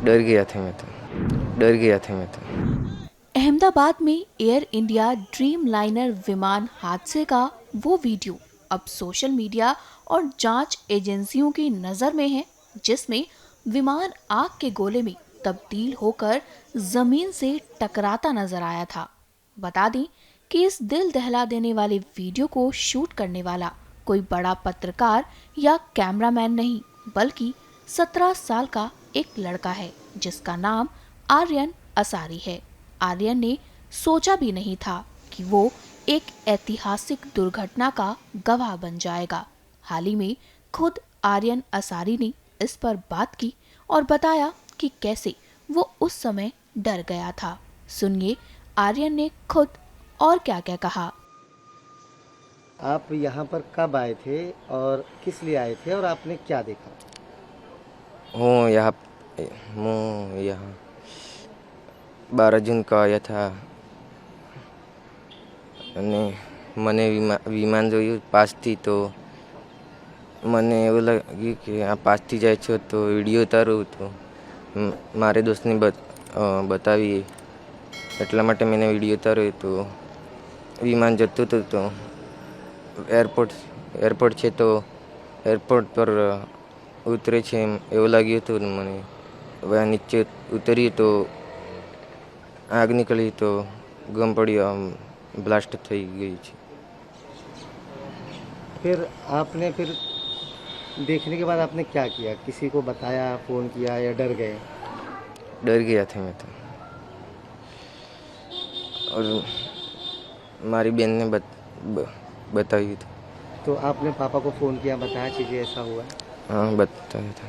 डर गया था मैं तो, डर गया था मैं तो। अहमदाबाद में एयर इंडिया ड्रीम लाइनर विमान हादसे का वो वीडियो अब सोशल मीडिया और जांच एजेंसियों की नज़र में है, जिसमें विमान आग के गोले में तब्दील होकर जमीन से टकराता नजर आया था। बता दें कि इस दिल दहला देने वाले वीडियो को शूट करने वाला कोई बड़ा पत्रकार या कैमरामैन नहीं, बल्कि 17 साल का एक लड़का है जिसका नाम आर्यन असारी है। आर्यन ने सोचा भी नहीं था कि वो एक ऐतिहासिक दुर्घटना का गवाह बन जाएगा। हाल ही में खुद आर्यन असारी ने इस पर बात की और बताया कि कैसे वो उस समय डर गया था। सुनिए आर्यन ने खुद और क्या क्या कहा। आप यहाँ पर कब आए थे और किस लिए आए थे और आपने क्या देखा? हूँ यहाँ हूँ यहाँ 12 जून का आया था અને મને વિમાન જોયું પાસથી, તો મને એવું લાગ્યું કે આ પાસથી જાય છે તો વિડીયો ઉતારું, તો મારે દોસ્તને બતાવી, એટલા માટે મેં વિડીયો ઉતાર્યો. તો વિમાન જતું હતું, તો એરપોર્ટ છે તો એરપોર્ટ પર ઉતરે છે એવું લાગ્યું હતું મને. હવે નીચે ઉતર્યું તો આગ નીકળી, તો ગમ પડ્યો, ब्लास्ट થઈ ગઈ છે. फिर आपने देखने के बाद आपने क्या किया? किसी को बताया, फ़ोन किया या डर गए? डर गया था मैं तो, और मारी बहन ने बताई थी. तो आपने पापा को फ़ोन किया, बताया चीज़ें ऐसा हुआ? हाँ बताया था.